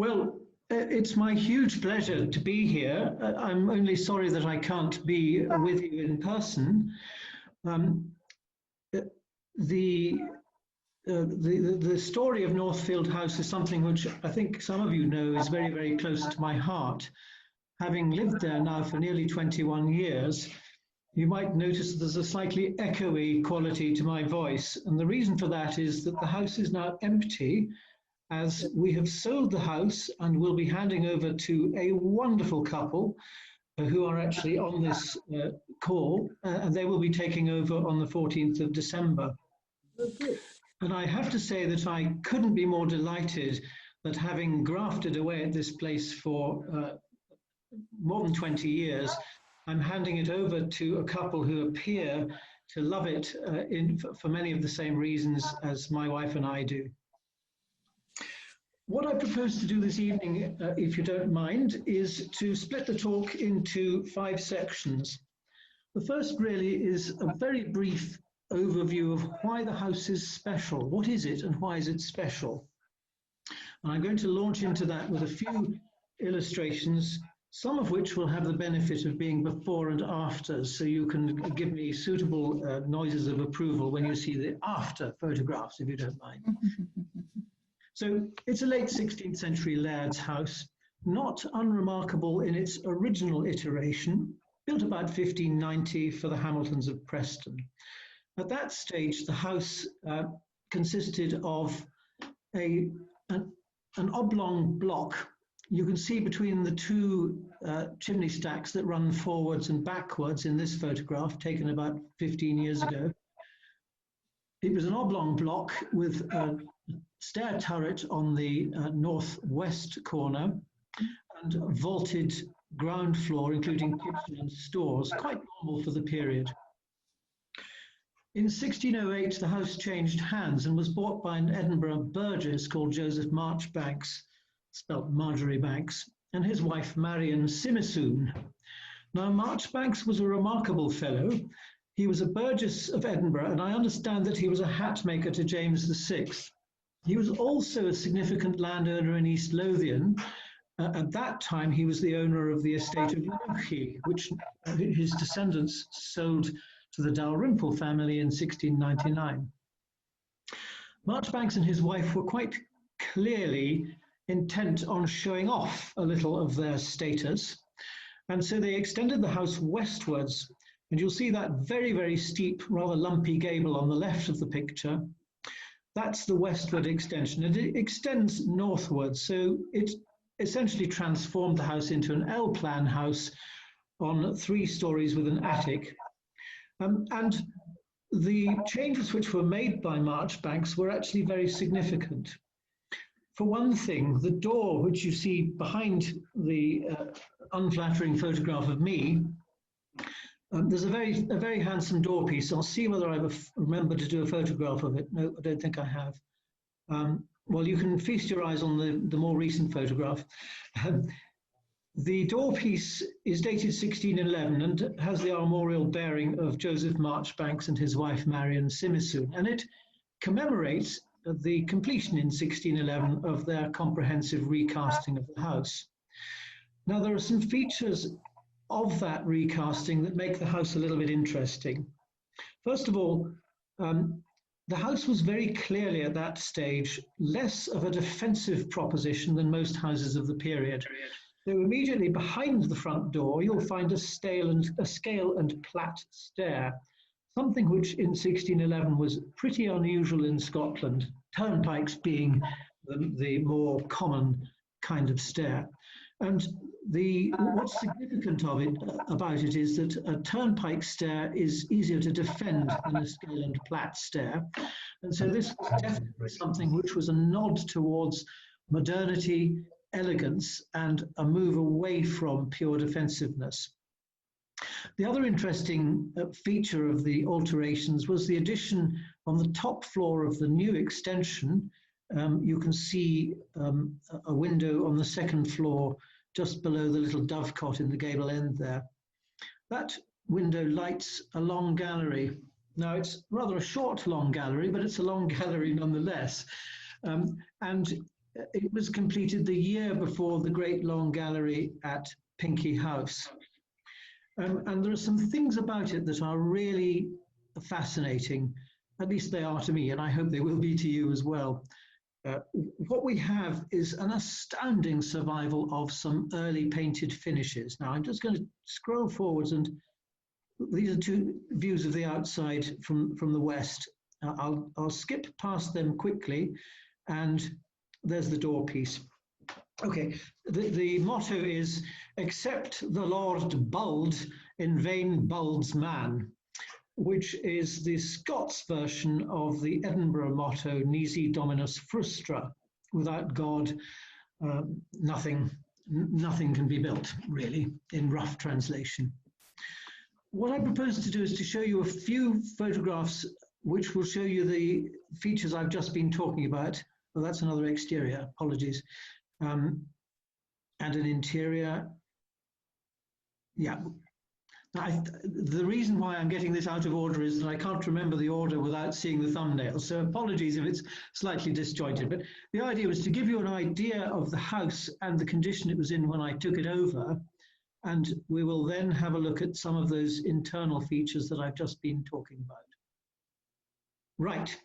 Well, it's my huge pleasure to be here. I'm only sorry that I can't be with you in person. Um, uh, the, the story of Northfield House is something which I think some of you know is very, very close to my heart. Having lived there now for nearly 21 years, you might notice there's a slightly echoey quality to my voice. And the reason for that is that the house is now empty, as we have sold the house and will be handing over to a wonderful couple who are actually on this call, and they will be taking over on the 14th of December. And I have to say that I couldn't be more delighted that, having grafted away at this place for more than 20 years, I'm handing it over to a couple who appear to love it for many of the same reasons as my wife and I do. What I propose to do this evening, if you don't mind, is to split the talk into 5 sections. The first really is a very brief overview of why the house is special. What is it and why is it special? And I'm going to launch into that with a few illustrations, some of which will have the benefit of being before and after, so you can give me suitable noises of approval when you see the after photographs, if you don't mind. So it's a late 16th century laird's house, not unremarkable in its original iteration, built about 1590 for the Hamiltons of Preston. At that stage, the house consisted of an oblong block. You can see between the 2 chimney stacks that run forwards and backwards in this photograph, taken about 15 years ago. It was an oblong block with a stair turret on the northwest corner and vaulted ground floor, including kitchen and stores, quite normal for the period. In 1608, the house changed hands and was bought by an Edinburgh burgess called Joseph Marchbanks, spelt Marjorie Banks, and his wife Marion Simisoon. Now, Marchbanks was a remarkable fellow. He was a burgess of Edinburgh, and I understand that he was a hat maker to James VI. He was also a significant landowner in East Lothian. At that time, he was the owner of the estate of Lockie, which his descendants sold to the Dalrymple family in 1699. Marchbanks and his wife were quite clearly intent on showing off a little of their status, and so they extended the house westwards, and you'll see that very, very steep, rather lumpy gable on the left of the picture. That's the westward extension, and it extends northwards, so it essentially transformed the house into an L-plan house on 3 stories with an attic. And the changes which were made by Marchbanks were actually very significant. For one thing, the door, which you see behind the unflattering photograph of me, there's a very handsome door piece. I'll see whether I remember to do a photograph of it. No, I don't think I have. Well, you can feast your eyes on the more recent photograph. The door piece is dated 1611 and has the armorial bearing of Joseph Marchbanks and his wife Marion Simisoon, and it commemorates the completion in 1611 of their comprehensive recasting of the house. Now, there are some features of that recasting that make the house a little bit interesting. First of all, the house was very clearly at that stage less of a defensive proposition than most houses of the period. So immediately behind the front door, you'll find a scale and plat stair, something which in 1611 was pretty unusual in Scotland, turnpikes being the more common kind of stair. And what's significant about it is that a turnpike stair is easier to defend than a scale and plat stair. And so this was definitely something which was a nod towards modernity, elegance, and a move away from pure defensiveness. The other interesting feature of the alterations was the addition on the top floor of the new extension. You can see a window on the 2nd floor just below the little dovecot in the gable end there. That window lights a long gallery. Now, it's rather a short long gallery, but it's a long gallery nonetheless. And it was completed the year before the Great Long Gallery at Pinkie House. And there are some things about it that are really fascinating. At least they are to me, and I hope they will be to you as well. What we have is an astounding survival of some early painted finishes. Now I'm just going to scroll forwards, and these are two views of the outside from the west. I'll skip past them quickly, and there's the door piece. Okay, the motto is, "Except the Lord Buld, in vain bulds man," which is the Scots version of the Edinburgh motto, "Nisi Dominus Frustra." Without God, nothing can be built, really, in rough translation. What I propose to do is to show you a few photographs which will show you the features I've just been talking about. Well, that's another exterior, apologies. And an interior. Yeah. The reason why I'm getting this out of order is that I can't remember the order without seeing the thumbnail, so apologies if it's slightly disjointed. But the idea was to give you an idea of the house and the condition it was in when I took it over, and we will then have a look at some of those internal features that I've just been talking about. Right,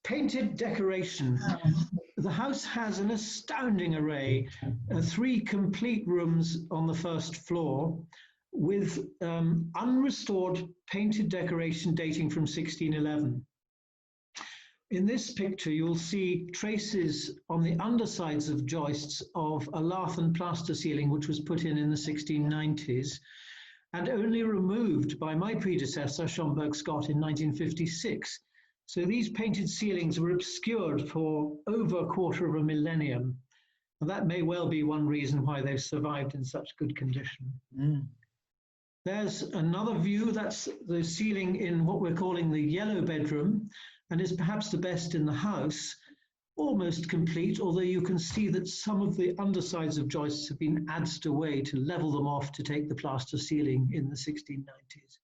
painted decoration. The house has an astounding array, 3 complete rooms on the first floor, with unrestored painted decoration dating from 1611. In this picture, you'll see traces on the undersides of joists of a lath and plaster ceiling, which was put in the 1690s, and only removed by my predecessor, Schomburg Scott, in 1956. So these painted ceilings were obscured for over a quarter of a millennium. And that may well be one reason why they've survived in such good condition. There's another view, that's the ceiling in what we're calling the yellow bedroom, and is perhaps the best in the house, almost complete, although you can see that some of the undersides of joists have been adzed away to level them off to take the plaster ceiling in the 1690s.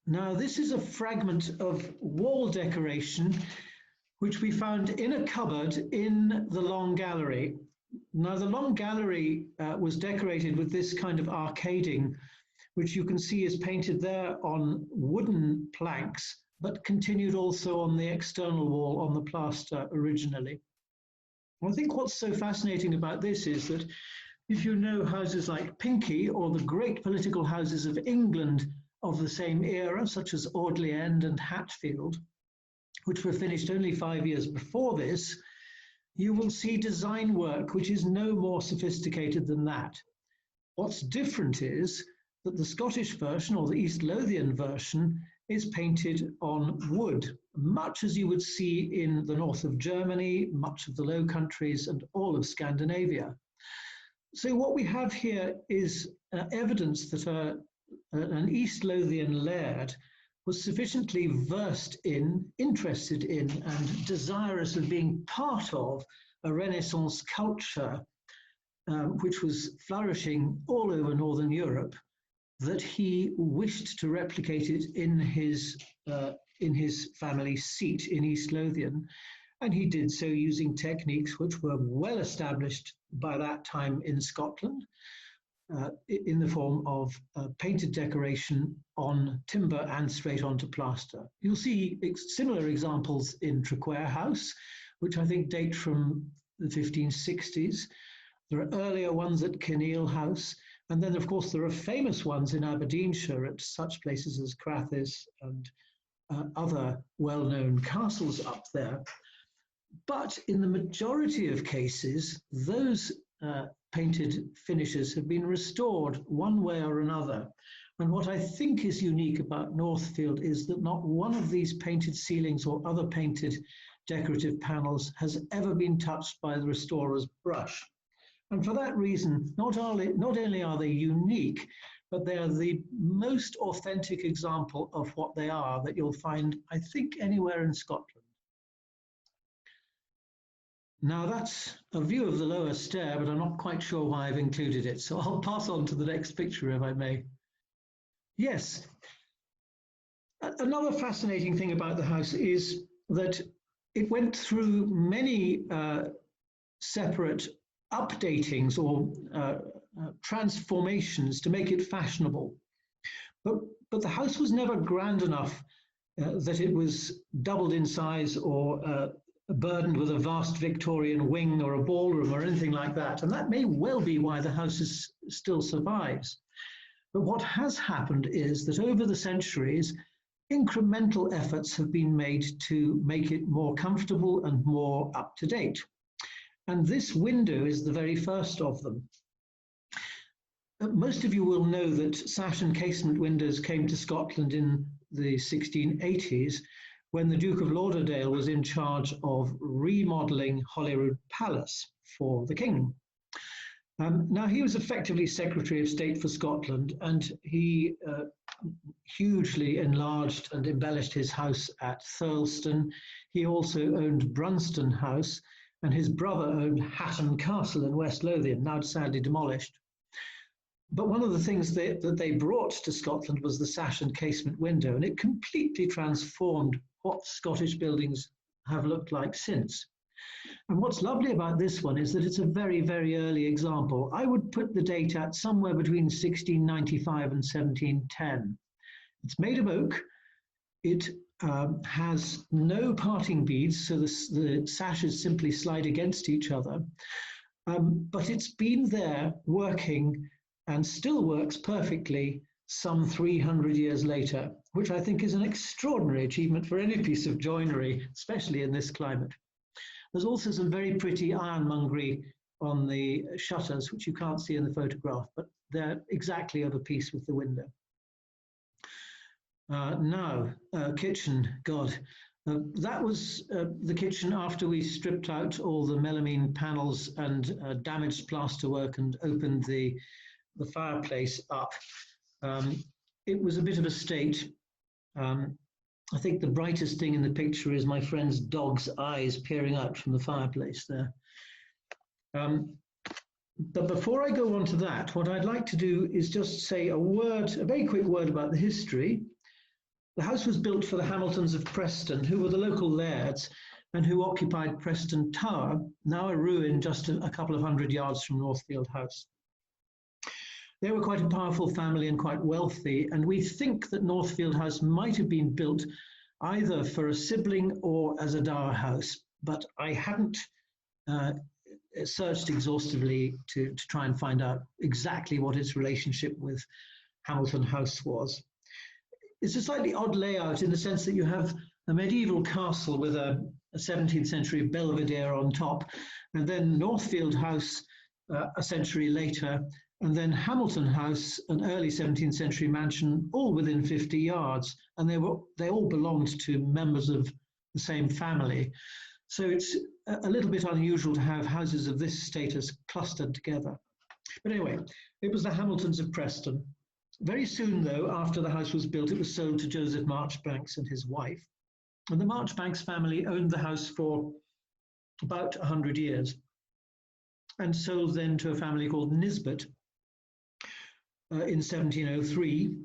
Now, this is a fragment of wall decoration which we found in a cupboard in the Long Gallery. Now, the Long Gallery was decorated with this kind of arcading, which you can see is painted there on wooden planks, but continued also on the external wall on the plaster originally. I think what's so fascinating about this is that if you know houses like Pinkie or the great political houses of England of the same era, such as Audley End and Hatfield, which were finished only 5 years before this, you will see design work which is no more sophisticated than that. What's different is that the Scottish version, or the East Lothian version, is painted on wood, much as you would see in the north of Germany, much of the Low Countries, and all of Scandinavia. So what we have here is evidence that an East Lothian laird was sufficiently versed in, interested in, and desirous of being part of a Renaissance culture which was flourishing all over Northern Europe, that he wished to replicate it in his family seat in East Lothian. And he did so using techniques which were well established by that time in Scotland, in the form of painted decoration on timber and straight onto plaster. You'll see similar examples in Traquair House, which I think date from the 1560s. There are earlier ones at Kinneil House, and then of course there are famous ones in Aberdeenshire at such places as Crathis and other well-known castles up there. But in the majority of cases, those painted finishes have been restored one way or another. And what I think is unique about Northfield is that not one of these painted ceilings or other painted decorative panels has ever been touched by the restorer's brush. And for that reason, not only are they unique, but they are the most authentic example of what they are that you'll find, I think, anywhere in Scotland. Now that's a view of the lower stair, but I'm not quite sure why I've included it. So I'll pass on to the next picture if I may. Yes. Another fascinating thing about the house is that it went through many separate updatings or transformations to make it fashionable. But the house was never grand enough that it was doubled in size or burdened with a vast Victorian wing or a ballroom or anything like that. And that may well be why the house still survives. But what has happened is that over the centuries, incremental efforts have been made to make it more comfortable and more up to date. And this window is the very first of them. Most of you will know that sash and casement windows came to Scotland in the 1680s when the Duke of Lauderdale was in charge of remodelling Holyrood Palace for the King. Now, he was effectively Secretary of State for Scotland, and he hugely enlarged and embellished his house at Thirlestone. He also owned Brunston House, and his brother owned Hatton Castle in West Lothian, now sadly demolished. But one of the things that they brought to Scotland was the sash and casement window, and it completely transformed what Scottish buildings have looked like since. And what's lovely about this one is that it's a very, very early example. I would put the date at somewhere between 1695 and 1710. It's made of oak. It has no parting beads, so the sashes simply slide against each other. But it's been there working and still works perfectly some 300 years later, which I think is an extraordinary achievement for any piece of joinery, especially in this climate. There's also some very pretty ironmongery on the shutters, which you can't see in the photograph, but they're exactly of a piece with the window. Now, kitchen, God. That was the kitchen after we stripped out all the melamine panels and damaged plasterwork and opened the fireplace up. It was a bit of a state. I think the brightest thing in the picture is my friend's dog's eyes peering out from the fireplace there. But before I go on to that, what I'd like to do is just say a very quick word about the history. The house was built for the Hamiltons of Preston, who were the local lairds and who occupied Preston Tower, now a ruin just a couple of hundred yards from Northfield House. They were quite a powerful family and quite wealthy, and we think that Northfield House might have been built either for a sibling or as a dower house, but I hadn't searched exhaustively to try and find out exactly what its relationship with Hamilton House was. It's a slightly odd layout in the sense that you have a medieval castle with a 17th century belvedere on top, and then Northfield House a century later, and then Hamilton House, an early 17th century mansion, all within 50 yards, and they all belonged to members of the same family. So it's a little bit unusual to have houses of this status clustered together. But anyway, it was the Hamiltons of Preston. Very soon, though, after the house was built, it was sold to Joseph Marchbanks and his wife. And the Marchbanks family owned the house for about 100 years and sold then to a family called Nisbet in 1703.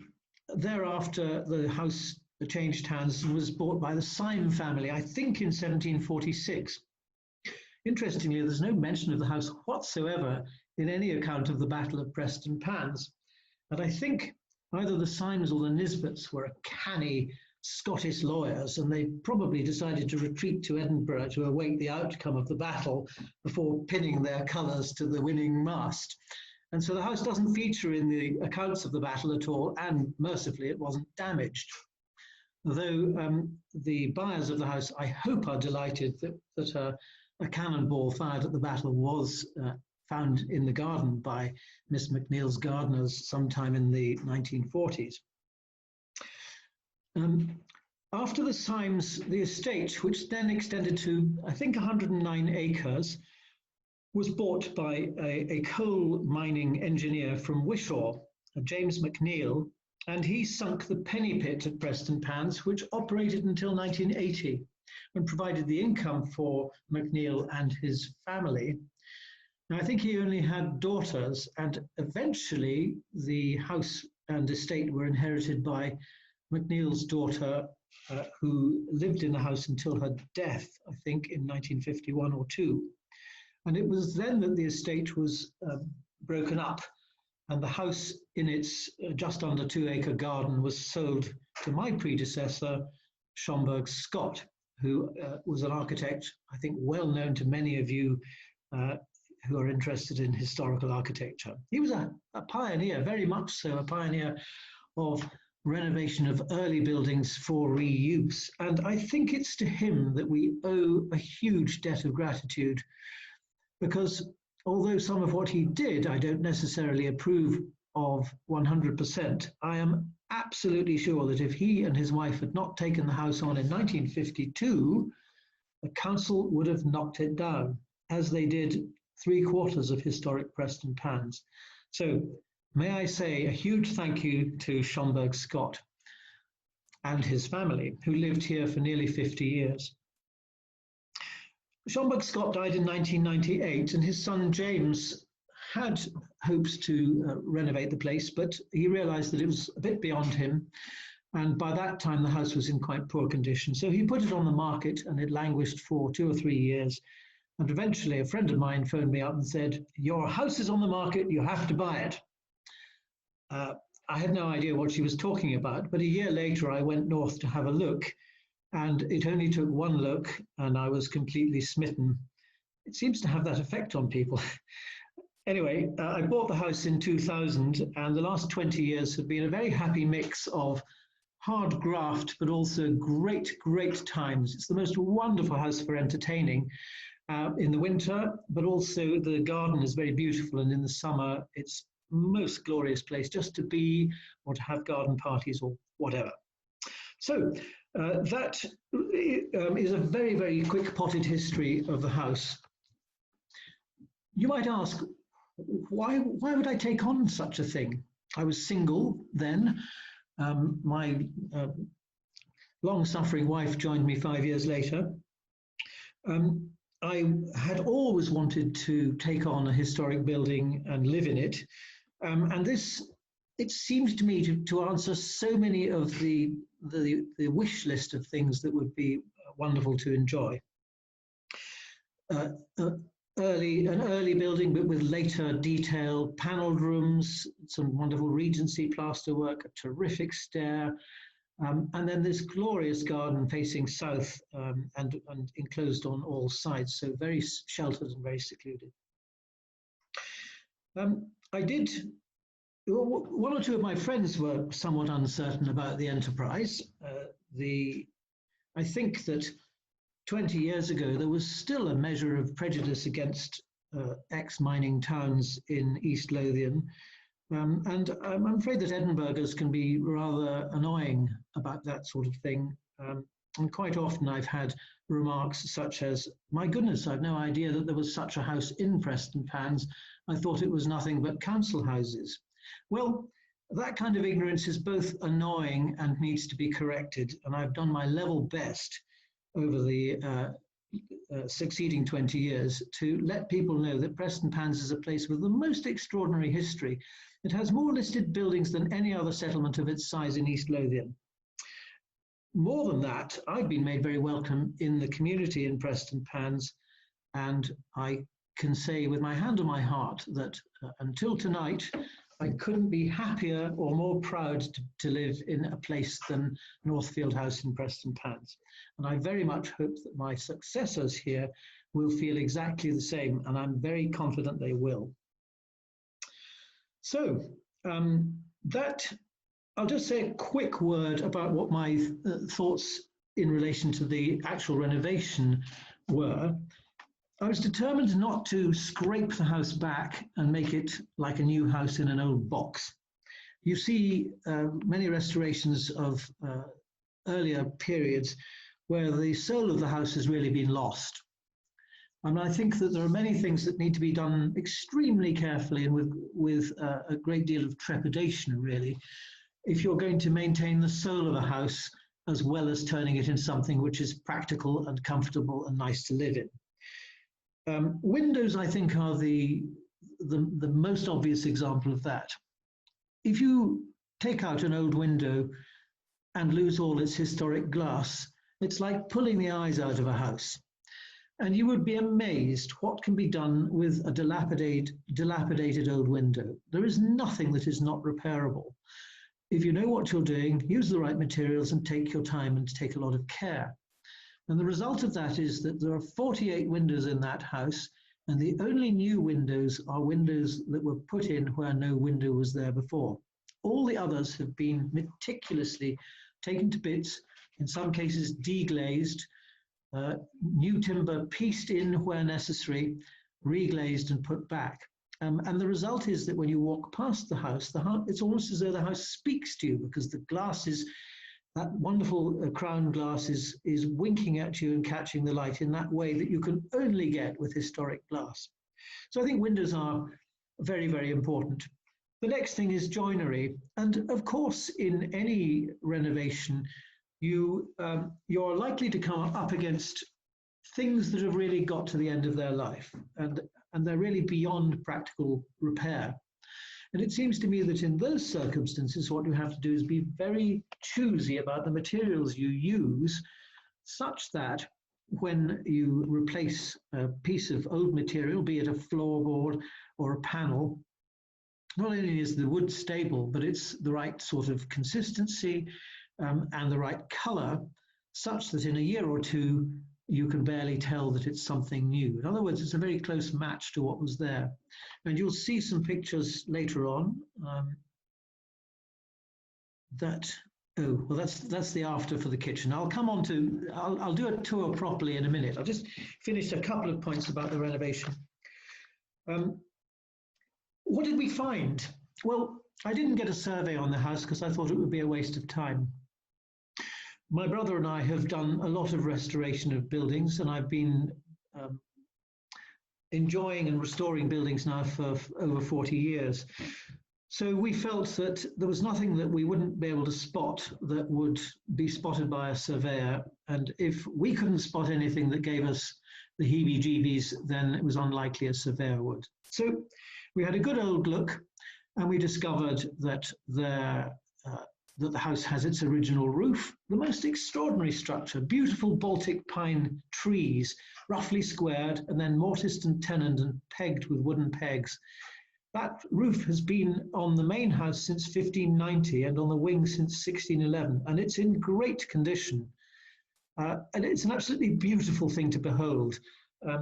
Thereafter, the house changed hands and was bought by the Syme family, I think in 1746. Interestingly, there's no mention of the house whatsoever in any account of the Battle of Prestonpans. And I think either the Symes or the Nisbets were canny Scottish lawyers, and they probably decided to retreat to Edinburgh to await the outcome of the battle before pinning their colours to the winning mast. And so the house doesn't feature in the accounts of the battle at all, and mercifully it wasn't damaged. Although the buyers of the house, I hope, are delighted that a cannonball fired at the battle was found in the garden by Miss McNeill's gardeners sometime in the 1940s. After the Symes, the estate, which then extended to, I think, 109 acres, was bought by a coal mining engineer from Wishaw, James McNeill, and he sunk the penny pit at Prestonpans, which operated until 1980 and provided the income for McNeill and his family. Now, I think he only had daughters, and eventually the house and estate were inherited by McNeill's daughter, who lived in the house until her death, I think, in 1951 or 2. And it was then that the estate was broken up, and the house in its just under 2-acre garden was sold to my predecessor, Schomburg Scott, who was an architect, I think, well known to many of you who are interested in historical architecture. He was a pioneer, very much so, a pioneer of renovation of early buildings for reuse. And I think it's to him that we owe a huge debt of gratitude, because although some of what he did I don't necessarily approve of 100%, I am absolutely sure that if he and his wife had not taken the house on in 1952, the council would have knocked it down, as they did 3/4 of historic Prestonpans. So may I say a huge thank you to Schomburg Scott and his family, who lived here for nearly 50 years. Schomburg Scott died in 1998, and his son James had hopes to renovate the place, but he realized that it was a bit beyond him. And by that time, the house was in quite poor condition. So he put it on the market, and it languished for 2 or 3 years. And eventually, a friend of mine phoned me up and said, "Your house is on the market, you have to buy it." I had no idea what she was talking about, but a year later, I went north to have a look, and it only took one look, and I was completely smitten. It seems to have that effect on people. Anyway, I bought the house in 2000, and the last 20 years have been a very happy mix of hard graft, but also great, great times. It's the most wonderful house for entertaining in the winter, but also the garden is very beautiful, and in the summer, it's most glorious place just to be or to have garden parties or whatever. So that is a very, very quick potted history of the house. You might ask, why would I take on such a thing? I was single then. My long-suffering wife joined me 5 years later. I had always wanted to take on a historic building and live in it. And this, it seemed to me to answer so many of the wish list of things that would be wonderful to enjoy. An early building, but with later detail, panelled rooms, some wonderful Regency plasterwork, a terrific stair, and then this glorious garden facing south and enclosed on all sides, so very sheltered and very secluded. One or two of my friends were somewhat uncertain about the enterprise. I think that 20 years ago, there was still a measure of prejudice against ex-mining towns in East Lothian. And I'm afraid that Edinburghers can be rather annoying about that sort of thing. And quite often I've had remarks such as, "My goodness, I've no idea that there was such a house in Prestonpans. I thought it was nothing but council houses." Well, that kind of ignorance is both annoying and needs to be corrected. And I've done my level best over the succeeding 20 years to let people know that Prestonpans is a place with the most extraordinary history. It has more listed buildings than any other settlement of its size in East Lothian. More than that, I've been made very welcome in the community in Prestonpans, and I can say with my hand on my heart that until tonight, I couldn't be happier or more proud to live in a place than Northfield House in Prestonpans. And I very much hope that my successors here will feel exactly the same, and I'm very confident they will. So I'll just say a quick word about what my thoughts in relation to the actual renovation were. I was determined not to scrape the house back and make it like a new house in an old box. You see many restorations of earlier periods where the soul of the house has really been lost. And I think that there are many things that need to be done extremely carefully and with a great deal of trepidation, really, if you're going to maintain the soul of a house as well as turning it into something which is practical and comfortable and nice to live in. Windows, I think, are the most obvious example of that. If you take out an old window and lose all its historic glass. It's like pulling the eyes out of a house. And you would be amazed what can be done with a dilapidated old window. There is nothing that is not repairable. If you know what you're doing, use the right materials and take your time and take a lot of care. And the result of that is that there are 48 windows in that house, and the only new windows are windows that were put in where no window was there before. All the others have been meticulously taken to bits, in some cases deglazed, new timber pieced in where necessary, reglazed and put back. And the result is that when you walk past the house, it's almost as though the house speaks to you, because the glass is, that wonderful crown glass is winking at you and catching the light in that way that you can only get with historic glass. So I think windows are very, very important. The next thing is joinery. And of course, in any renovation, you're likely to come up against things that have really got to the end of their life, and they're really beyond practical repair. And it seems to me that in those circumstances, what you have to do is be very choosy about the materials you use, such that when you replace a piece of old material, be it a floorboard or a panel, not only is the wood stable, but it's the right sort of consistency and the right color, such that in a year or two, you can barely tell that it's something new. In other words, it's a very close match to what was there. And you'll see some pictures later on that's the after for the kitchen. I'll come on to, I'll do a tour properly in a minute. I'll just finish a couple of points about the renovation. What did we find? Well, I didn't get a survey on the house because I thought it would be a waste of time. My brother and I have done a lot of restoration of buildings, and I've been enjoying and restoring buildings now for over 40 years. So we felt that there was nothing that we wouldn't be able to spot that would be spotted by a surveyor. And if we couldn't spot anything that gave us the heebie-jeebies, then it was unlikely a surveyor would. So we had a good old look, and we discovered that the house has its original roof, the most extraordinary structure, beautiful Baltic pine trees, roughly squared, and then mortised and tenoned and pegged with wooden pegs. That roof has been on the main house since 1590 and on the wing since 1611, and it's in great condition. And it's an absolutely beautiful thing to behold.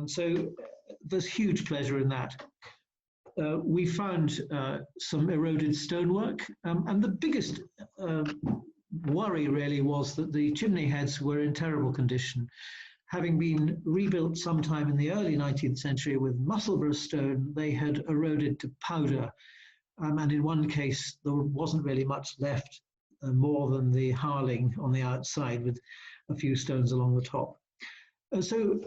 So there's huge pleasure in that. We found some eroded stonework, and the biggest worry really was that the chimney heads were in terrible condition. Having been rebuilt sometime in the early 19th century with Musselburgh stone, they had eroded to powder, and in one case there wasn't really much left, more than the harling on the outside with a few stones along the top. So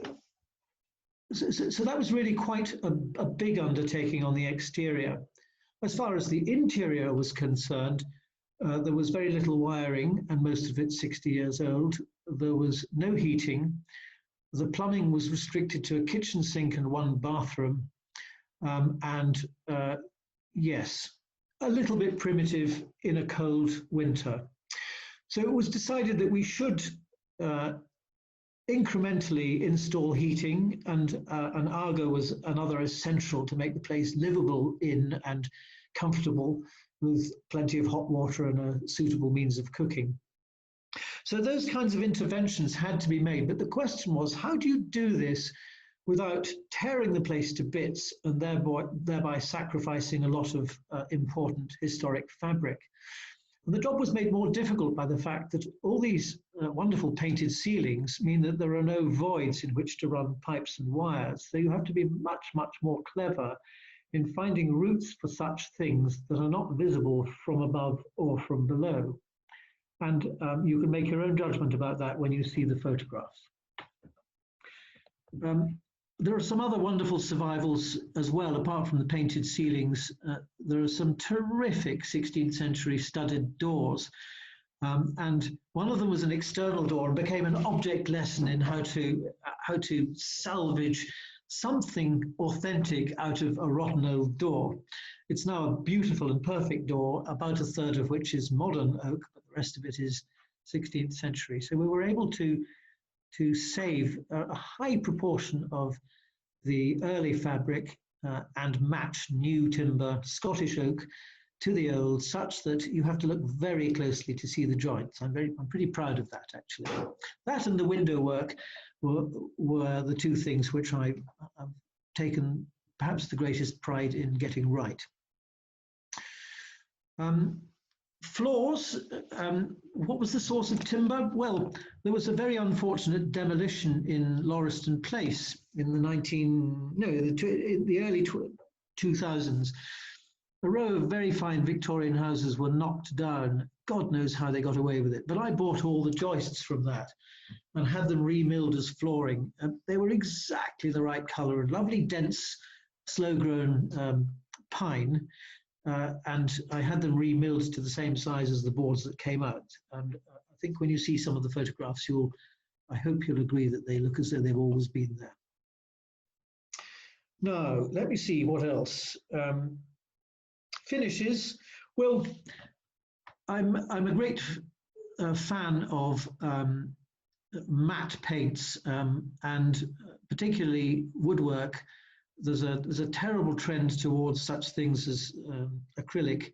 that was really quite a big undertaking on the exterior. As far as the interior was concerned, there was very little wiring, and most of it 60 years old. There was no heating. The plumbing was restricted to a kitchen sink and one bathroom. Yes, a little bit primitive in a cold winter. So it was decided that we should incrementally install heating, and an Argo was another essential to make the place livable in and comfortable, with plenty of hot water and a suitable means of cooking. So those kinds of interventions had to be made, but the question was, how do you do this without tearing the place to bits and thereby sacrificing a lot of important historic fabric? And the job was made more difficult by the fact that all these wonderful painted ceilings mean that there are no voids in which to run pipes and wires. So you have to be much, much more clever in finding routes for such things that are not visible from above or from below. And you can make your own judgment about that when you see the photographs. There are some other wonderful survivals as well, apart from the painted ceilings. There are some terrific 16th century studded doors. And one of them was an external door and became an object lesson in how to salvage something authentic out of a rotten old door. It's now a beautiful and perfect door, about a third of which is modern oak, but the rest of it is 16th century. So we were able to save a high proportion of the early fabric and match new timber, Scottish oak, to the old, such that you have to look very closely to see the joints. I'm pretty proud of that, actually. That and the window work were the two things which I've taken perhaps the greatest pride in getting right. Floors, what was the source of timber? Well, there was a very unfortunate demolition in Lauriston Place in the early 2000s. A row of very fine Victorian houses were knocked down. God knows how they got away with it. But I bought all the joists from that and had them remilled as flooring. They were exactly the right colour, and lovely, dense, slow-grown pine. And I had them remilled to the same size as the boards that came out. And I think when you see some of the photographs, I hope you'll agree that they look as though they've always been there. Now, let me see what else. Finishes. Well, I'm a great fan of matte paints and particularly woodwork. There's a terrible trend towards such things as acrylic,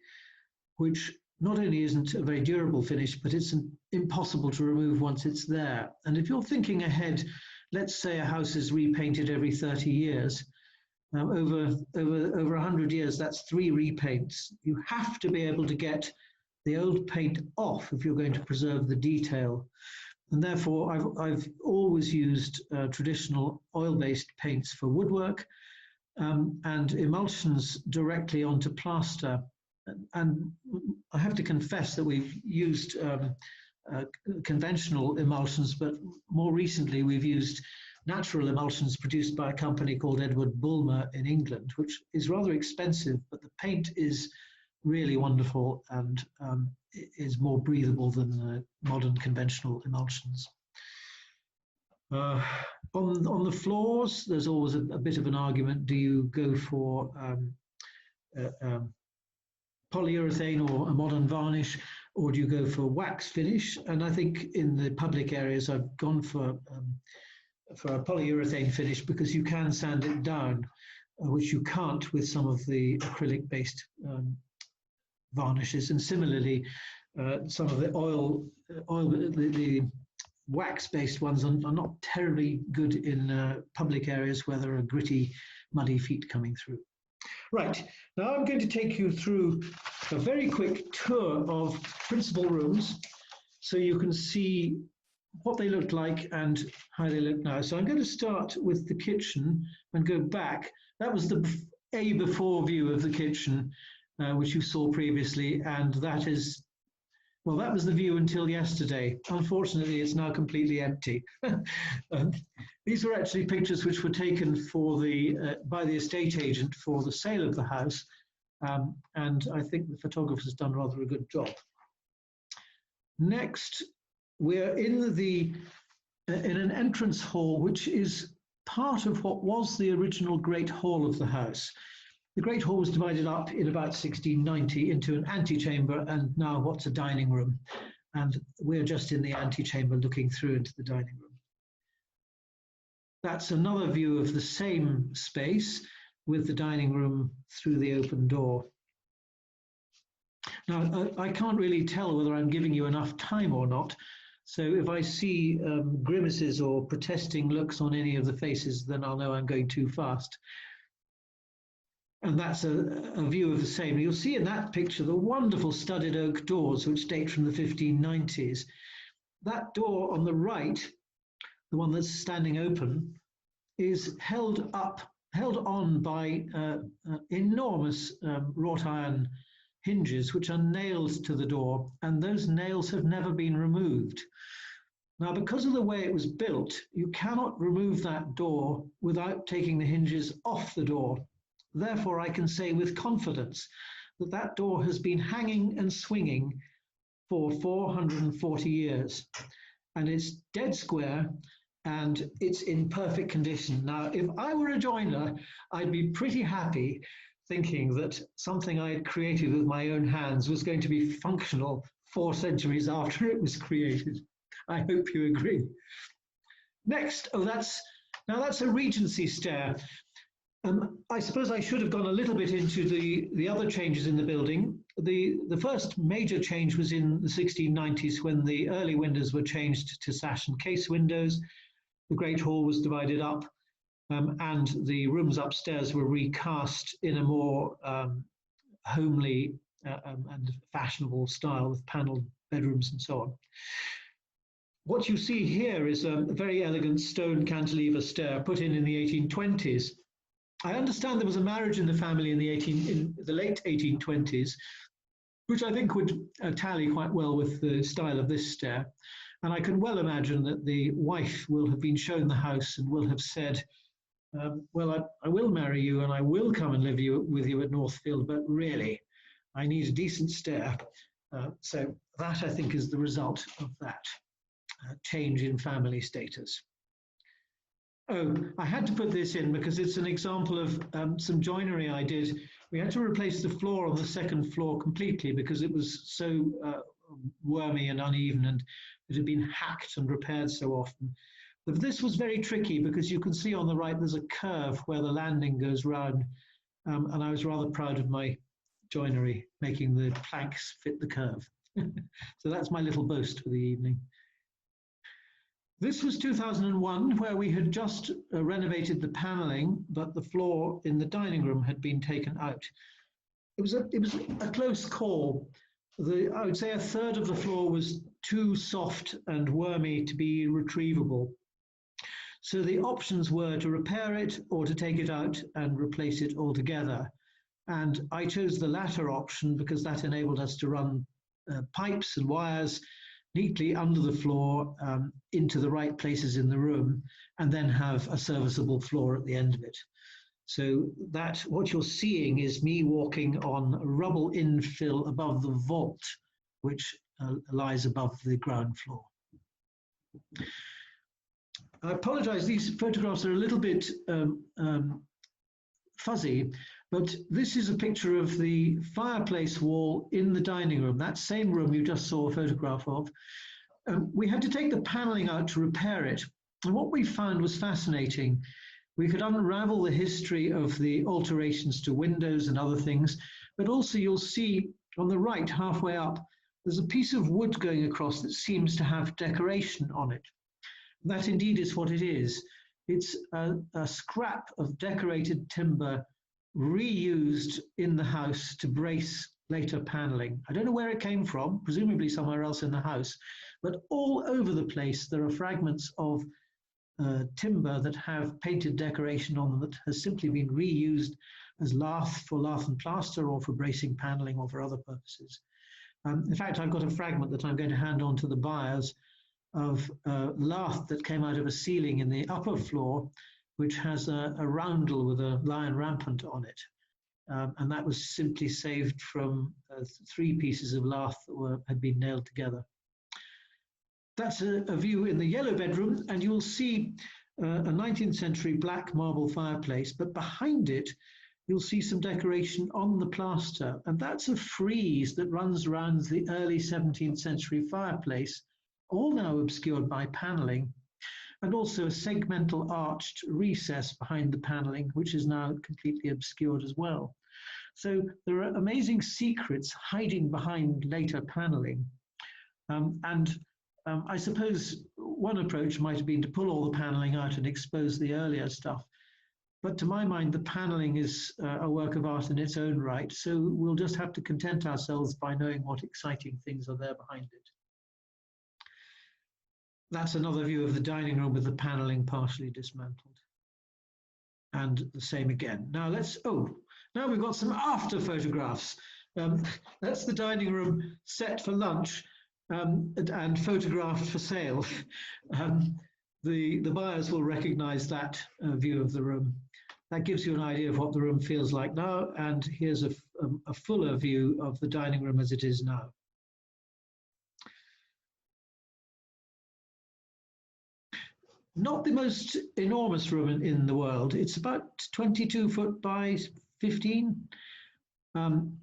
which not only isn't a very durable finish, but it's impossible to remove once it's there. And if you're thinking ahead, let's say a house is repainted every 30 years. Over 100 years, that's 3 repaints. You have to be able to get the old paint off if you're going to preserve the detail. And therefore, I've always used traditional oil-based paints for woodwork and emulsions directly onto plaster. And I have to confess that we've used conventional emulsions, but more recently we've used natural emulsions produced by a company called Edward Bulmer in England, which is rather expensive, but the paint is really wonderful and is more breathable than modern conventional emulsions. On the floors, there's always a bit of an argument. Do you go for polyurethane or a modern varnish, or do you go for wax finish? And I think in the public areas, I've gone for a polyurethane finish because you can sand it down, which you can't with some of the acrylic-based varnishes. And similarly, some of the wax-based ones are not terribly good in public areas where there are gritty, muddy feet coming through. Right, now I'm going to take you through a very quick tour of principal rooms so you can see what they looked like and how they look now. So I'm going to start with the kitchen and go back. That was the before view of the kitchen, which you saw previously, and that is, well, that was the view until yesterday. Unfortunately, it's now completely empty. These were actually pictures which were taken for by the estate agent for the sale of the house, and I think the photographer's done rather a good job. Next, we're in an entrance hall, which is part of what was the original Great Hall of the house. The Great Hall was divided up in about 1690 into an antechamber and now what's a dining room. And we're just in the antechamber looking through into the dining room. That's another view of the same space with the dining room through the open door. Now, I can't really tell whether I'm giving you enough time or not. So if I see grimaces or protesting looks on any of the faces, then I'll know I'm going too fast. And that's a view of the same. You'll see in that picture the wonderful studded oak doors, which date from the 1590s. That door on the right, the one that's standing open, is held on by enormous wrought iron hinges, which are nailed to the door, and those nails have never been removed. Now, because of the way it was built, you cannot remove that door without taking the hinges off the door. Therefore, I can say with confidence that that door has been hanging and swinging for 440 years, and it's dead square, and it's in perfect condition. Now, if I were a joiner, I'd be pretty happy thinking that something I had created with my own hands was going to be functional 4 centuries after it was created. I hope you agree. Next, that's a Regency stair. I suppose I should have gone a little bit into the other changes in the building. The first major change was in the 1690s when the early windows were changed to sash and case windows. The Great Hall was divided up, and the rooms upstairs were recast in a more homely and fashionable style with panelled bedrooms and so on. What you see here is a very elegant stone cantilever stair put in the 1820s. I understand there was a marriage in the family in the late 1820s, which I think would tally quite well with the style of this stair. And I can well imagine that the wife will have been shown the house and will have said, well, I will marry you and I will come and live with you at Northfield, but really, I need a decent stair. So that, I think, is the result of that change in family status. Oh, I had to put this in because it's an example of some joinery I did. We had to replace the floor on the second floor completely because it was so wormy and uneven, and it had been hacked and repaired so often. But this was very tricky because you can see on the right there's a curve where the landing goes round, and I was rather proud of my joinery, making the planks fit the curve. So that's my little boast for the evening. This was 2001, where we had just renovated the panelling, but the floor in the dining room had been taken out. It was a close call. I would say a third of the floor was too soft and wormy to be retrievable. So the options were to repair it or to take it out and replace it altogether. And I chose the latter option because that enabled us to run pipes and wires neatly under the floor into the right places in the room, and then have a serviceable floor at the end of it. So that what you're seeing is me walking on rubble infill above the vault, which lies above the ground floor. I apologize, these photographs are a little bit fuzzy, but this is a picture of the fireplace wall in the dining room, that same room you just saw a photograph of. We had to take the paneling out to repair it. And what we found was fascinating. We could unravel the history of the alterations to windows and other things, but also you'll see on the right, halfway up, there's a piece of wood going across that seems to have decoration on it. That indeed is what it is. It's a scrap of decorated timber reused in the house to brace later paneling. I don't know where it came from, presumably somewhere else in the house, but all over the place there are fragments of timber that have painted decoration on them that has simply been reused as lath for lath and plaster or for bracing paneling or for other purposes. In fact, I've got a fragment that I'm going to hand on to the buyers of lath that came out of a ceiling in the upper floor, which has a roundel with a lion rampant on it. And that was simply saved from 3 pieces of lath that had been nailed together. That's a view in the yellow bedroom, and you'll see a 19th century black marble fireplace, but behind it, you'll see some decoration on the plaster, and that's a frieze that runs around the early 17th century fireplace, all now obscured by paneling, and also a segmental arched recess behind the paneling, which is now completely obscured as well. So there are amazing secrets hiding behind later paneling. I suppose one approach might have been to pull all the paneling out and expose the earlier stuff. But to my mind, the paneling is a work of art in its own right. So we'll just have to content ourselves by knowing what exciting things are there behind it. That's another view of the dining room with the paneling partially dismantled. And the same again. Now now we've got some after photographs. That's the dining room set for lunch and photographed for sale. The buyers will recognize that view of the room. That gives you an idea of what the room feels like now. And here's a fuller view of the dining room as it is now. Not the most enormous room in the world. It's about 22 foot by 15.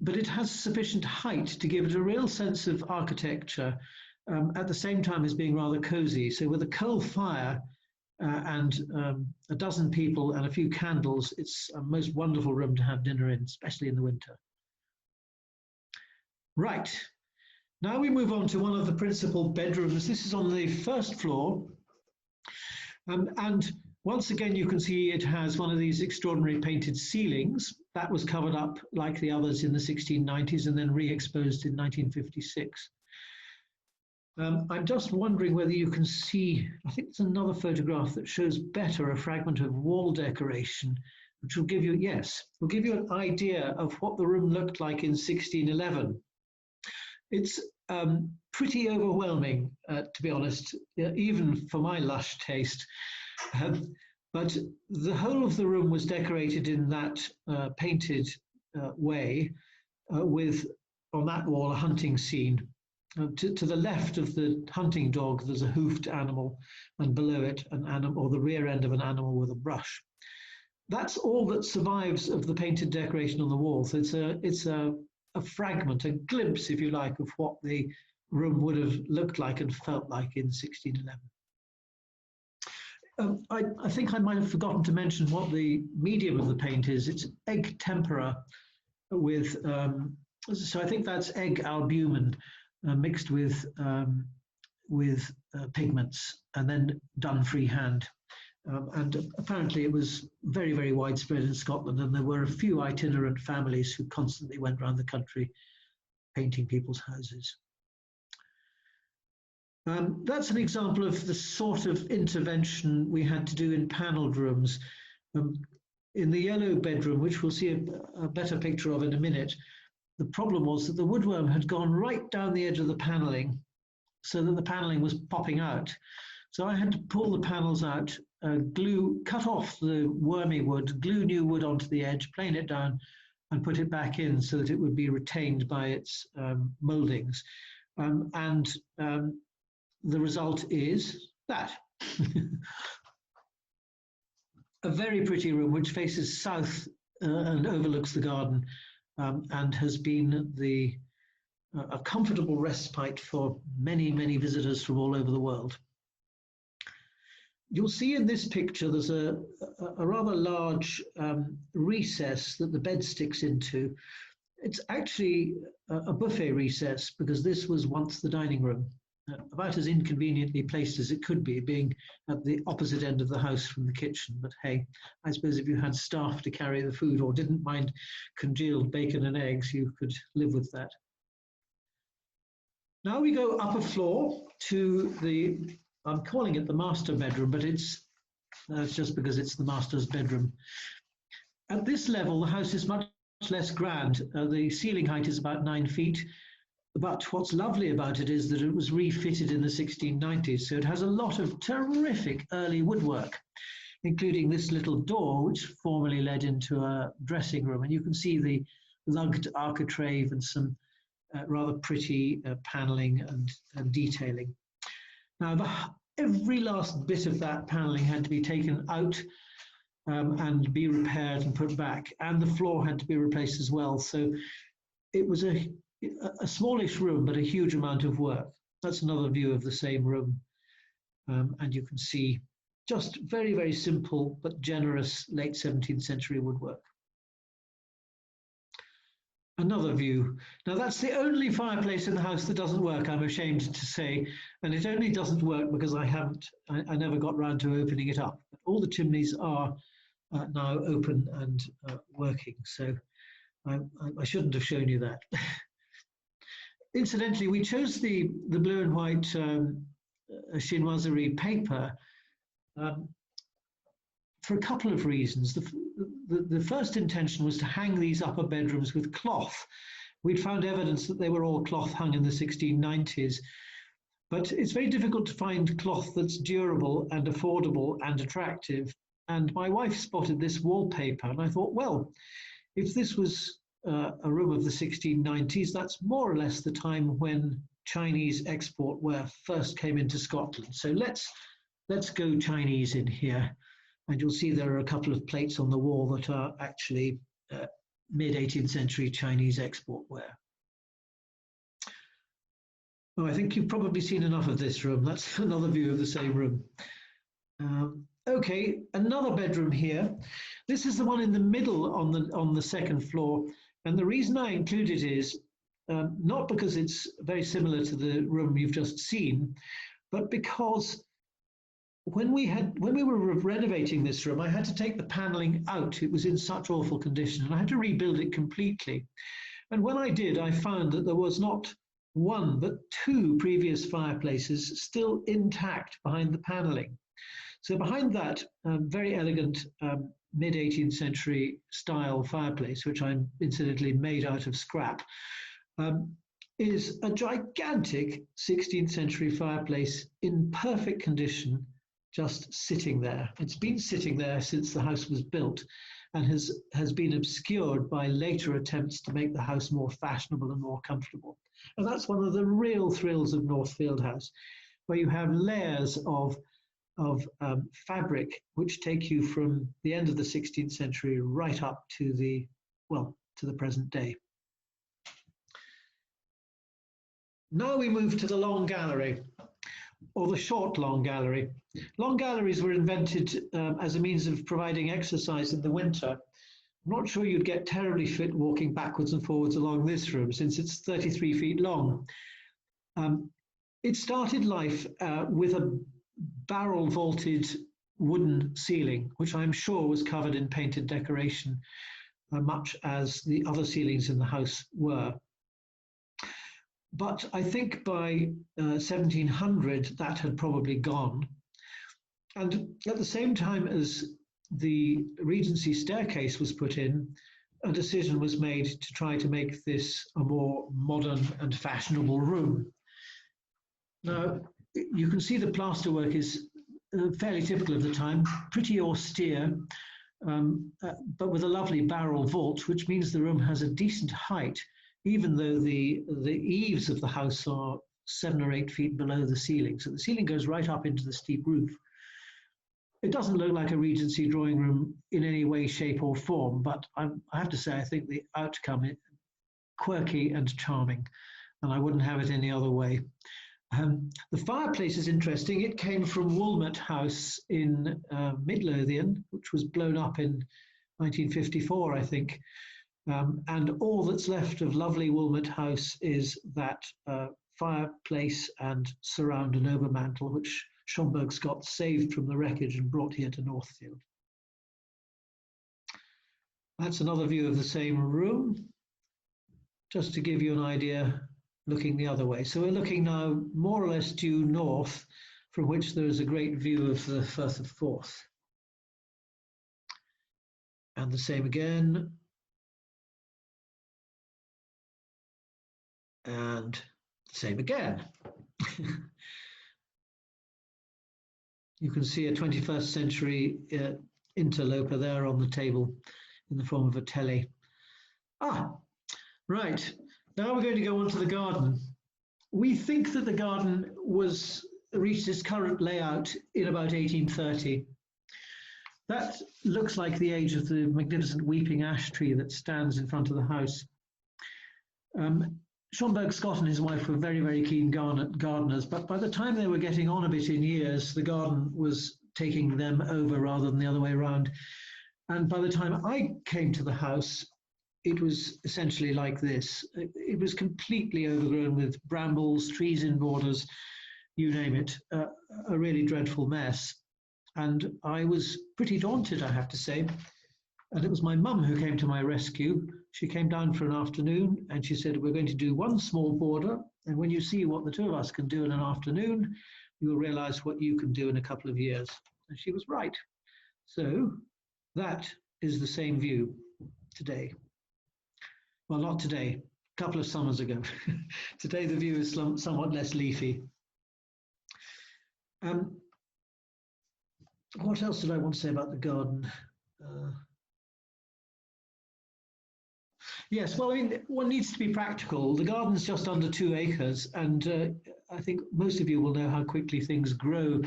but it has sufficient height to give it a real sense of architecture, at the same time as being rather cozy. So with a coal fire and a dozen people and a few candles, it's a most wonderful room to have dinner in, especially in the winter. Right, now we move on to one of the principal bedrooms. This is on the first floor. And once again, you can see it has one of these extraordinary painted ceilings. That was covered up like the others in the 1690s and then re-exposed in 1956. I'm just wondering whether you can see, I think there's another photograph that shows better a fragment of wall decoration, which will give you, yes, will give you an idea of what the room looked like in 1611. It's pretty overwhelming, to be honest, even for my lush taste. But the whole of the room was decorated in that painted way, with on that wall a hunting scene. To the left of the hunting dog, there's a hoofed animal, and below it, an animal, or the rear end of an animal with a brush. That's all that survives of the painted decoration on the wall. So it's a fragment, a glimpse, if you like, of what the room would have looked like and felt like in 1611. I think I might have forgotten to mention what the medium of the paint is. It's egg tempera with, so I think that's egg albumen mixed with pigments and then done freehand. And apparently it was very, very widespread in Scotland, and there were a few itinerant families who constantly went around the country painting people's houses. That's an example of the sort of intervention we had to do in panelled rooms. In the yellow bedroom, which we'll see a better picture of in a minute, the problem was that the woodworm had gone right down the edge of the panelling so that the panelling was popping out. So I had to pull the panels out, cut off the wormy wood, glue new wood onto the edge, plane it down, and put it back in so that it would be retained by its mouldings. The result is that. A very pretty room which faces south and overlooks the garden, and has been a comfortable respite for many, many visitors from all over the world. You'll see in this picture there's a rather large recess that the bed sticks into. It's actually a buffet recess because this was once the dining room. About as inconveniently placed as it could be, being at the opposite end of the house from the kitchen. But hey, I suppose if you had staff to carry the food or didn't mind congealed bacon and eggs, you could live with that. Now we go up a floor to the, I'm calling it the master bedroom, but it's just because it's the master's bedroom. At this level, the house is much less grand. The ceiling height is about 9 feet. But what's lovely about it is that it was refitted in the 1690s, so it has a lot of terrific early woodwork, including this little door, which formerly led into a dressing room. And you can see the lugged architrave and some rather pretty panelling and detailing. Now, every last bit of that panelling had to be taken out and be repaired and put back, and the floor had to be replaced as well. So it was a smallish room, but a huge amount of work. That's another view of the same room. And you can see just very, very simple but generous late 17th century woodwork. Another view. Now that's the only fireplace in the house that doesn't work, I'm ashamed to say. And it only doesn't work because I never got round to opening it up. But all the chimneys are now open and working. So I shouldn't have shown you that. Incidentally, we chose the blue and white chinoiserie paper for a couple of reasons. The first intention was to hang these upper bedrooms with cloth. We'd found evidence that they were all cloth hung in the 1690s, but it's very difficult to find cloth that's durable and affordable and attractive. And my wife spotted this wallpaper, and I thought, well, if this was a room of the 1690s, that's more or less the time when Chinese export ware first came into Scotland. So let's go Chinese in here. And you'll see there are a couple of plates on the wall that are actually mid-18th century Chinese export ware. Oh, I think you've probably seen enough of this room. That's another view of the same room. Okay, another bedroom here. This is the one in the middle on the second floor. And the reason I include it is not because it's very similar to the room you've just seen, but because when we were renovating this room, I had to take the paneling out. It was in such awful condition, and I had to rebuild it completely. And when I did, I found that there was not one, but two previous fireplaces still intact behind the paneling. So behind that very elegant mid-18th century style fireplace, which I incidentally made out of scrap, is a gigantic 16th century fireplace in perfect condition, just sitting there. It's been sitting there since the house was built and has been obscured by later attempts to make the house more fashionable and more comfortable. And that's one of the real thrills of Northfield House, where you have layers of fabric which take you from the end of the 16th century right up to the present day. Now we move to the long gallery, or the short long gallery. Long galleries were invented as a means of providing exercise in the winter. I'm not sure you'd get terribly fit walking backwards and forwards along this room, since it's 33 feet long. It started life with a barrel vaulted wooden ceiling, which I'm sure was covered in painted decoration, much as the other ceilings in the house were. But I think by 1700 that had probably gone. And at the same time as the Regency staircase was put in, a decision was made to try to make this a more modern and fashionable room. Now, you can see the plasterwork is fairly typical of the time, pretty austere, but with a lovely barrel vault, which means the room has a decent height, even though the eaves of the house are 7 or 8 feet below the ceiling. So the ceiling goes right up into the steep roof. It doesn't look like a Regency drawing room in any way, shape or form, but I have to say I think the outcome is quirky and charming, and I wouldn't have it any other way. The fireplace is interesting. It came from Woolmet House in Midlothian, which was blown up in 1954, I think. And all that's left of lovely Woolmet House is that fireplace and surround and overmantel, which Schomburg Scott saved from the wreckage and brought here to Northfield. That's another view of the same room, just to give you an idea looking the other way. So we're looking now more or less due north, from which there is a great view of the Firth of Forth. And the same again. And the same again. You can see a 21st century interloper there on the table in the form of a telly. Right. Now we're going to go on to the garden. We think that the garden reached its current layout in about 1830. That looks like the age of the magnificent weeping ash tree that stands in front of the house. Schomburg Scott and his wife were very, very keen gardeners, but by the time they were getting on a bit in years, the garden was taking them over rather than the other way around. And by the time I came to the house, it was essentially like this. It was completely overgrown with brambles, trees in borders, you name it, a really dreadful mess. And I was pretty daunted, I have to say. And it was my mum who came to my rescue. She came down for an afternoon and she said, we're going to do one small border. And when you see what the two of us can do in an afternoon, you'll realize what you can do in a couple of years. And she was right. So that is the same view today. Well, not today, a couple of summers ago. Today the view is somewhat less leafy. What else did I want to say about the garden? Yes, well, I mean, one needs to be practical. The garden's just under 2 acres, and I think most of you will know how quickly things grow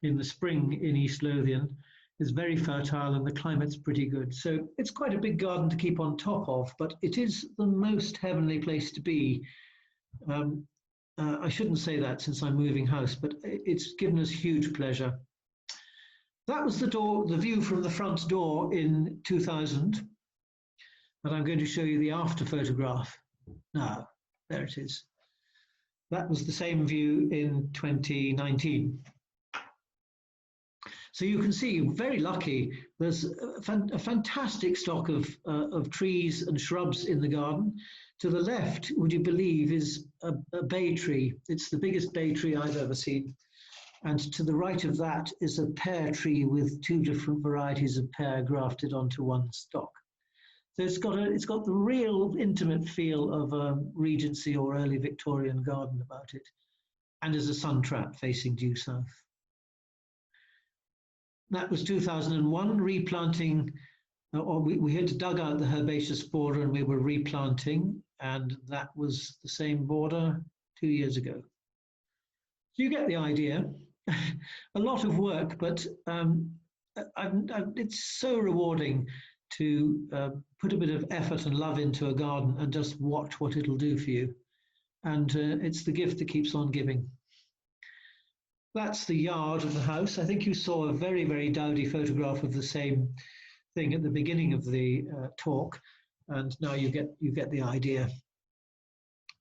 in the spring in East Lothian. is very fertile and the climate's pretty good. So it's quite a big garden to keep on top of, but it is the most heavenly place to be. I shouldn't say that since I'm moving house, but it's given us huge pleasure. That was the view from the front door in 2000, and I'm going to show you the after photograph now. There it is. That was the same view in 2019. So you can see, very lucky, there's a fantastic stock of trees and shrubs in the garden. To the left, would you believe, is a bay tree. It's the biggest bay tree I've ever seen. And to the right of that is a pear tree with 2 different varieties of pear grafted onto one stock. So it's got the real intimate feel of a Regency or early Victorian garden about it, and is a sun trap facing due south. That was 2001, replanting, or we had dug out the herbaceous border and we were replanting, and that was the same border 2 years ago. So you get the idea. A lot of work, but it's so rewarding to put a bit of effort and love into a garden and just watch what it'll do for you. And it's the gift that keeps on giving. That's the yard of the house. I think you saw a very, very dowdy photograph of the same thing at the beginning of the talk, and now you get the idea.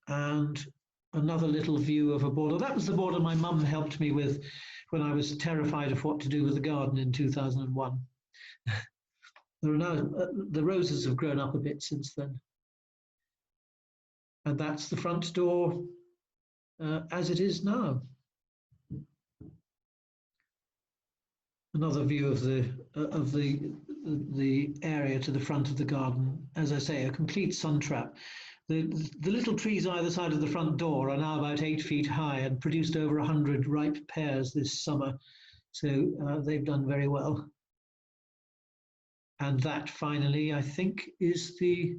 And another little view of a border. That was the border my mum helped me with when I was terrified of what to do with the garden in 2001. There are now, the roses have grown up a bit since then. And that's the front door as it is now. Another view of the area to the front of the garden. As I say, a complete sun trap. The little trees either side of the front door are now about 8 feet high and produced over 100 ripe pears this summer. So they've done very well. And that finally, I think, is the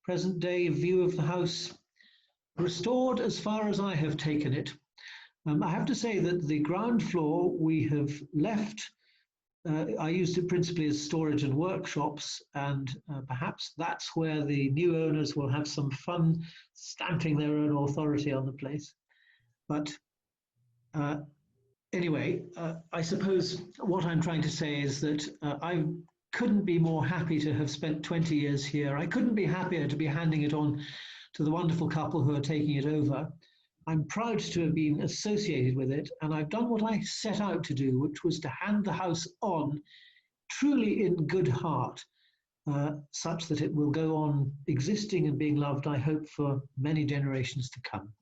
present day view of the house, restored as far as I have taken it. I have to say that the ground floor we have left. I used it principally as storage and workshops, and perhaps that's where the new owners will have some fun stamping their own authority on the place. But anyway, I suppose what I'm trying to say is that I couldn't be more happy to have spent 20 years here. I couldn't be happier to be handing it on to the wonderful couple who are taking it over. I'm proud to have been associated with it, and I've done what I set out to do, which was to hand the house on truly in good heart, such that it will go on existing and being loved, I hope, for many generations to come.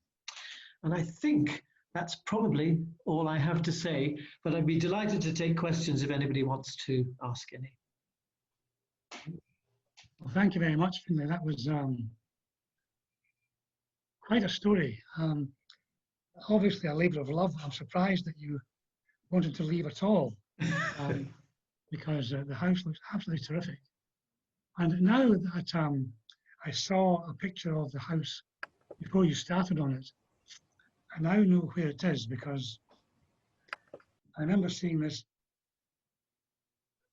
And I think that's probably all I have to say, but I'd be delighted to take questions if anybody wants to ask any. Well, thank you very much, Finlay. That was quite a story. Obviously a labour of love. I'm surprised that you wanted to leave at all, because the house looks absolutely terrific. And now that I saw a picture of the house before you started on it, I now know where it is, because I remember seeing this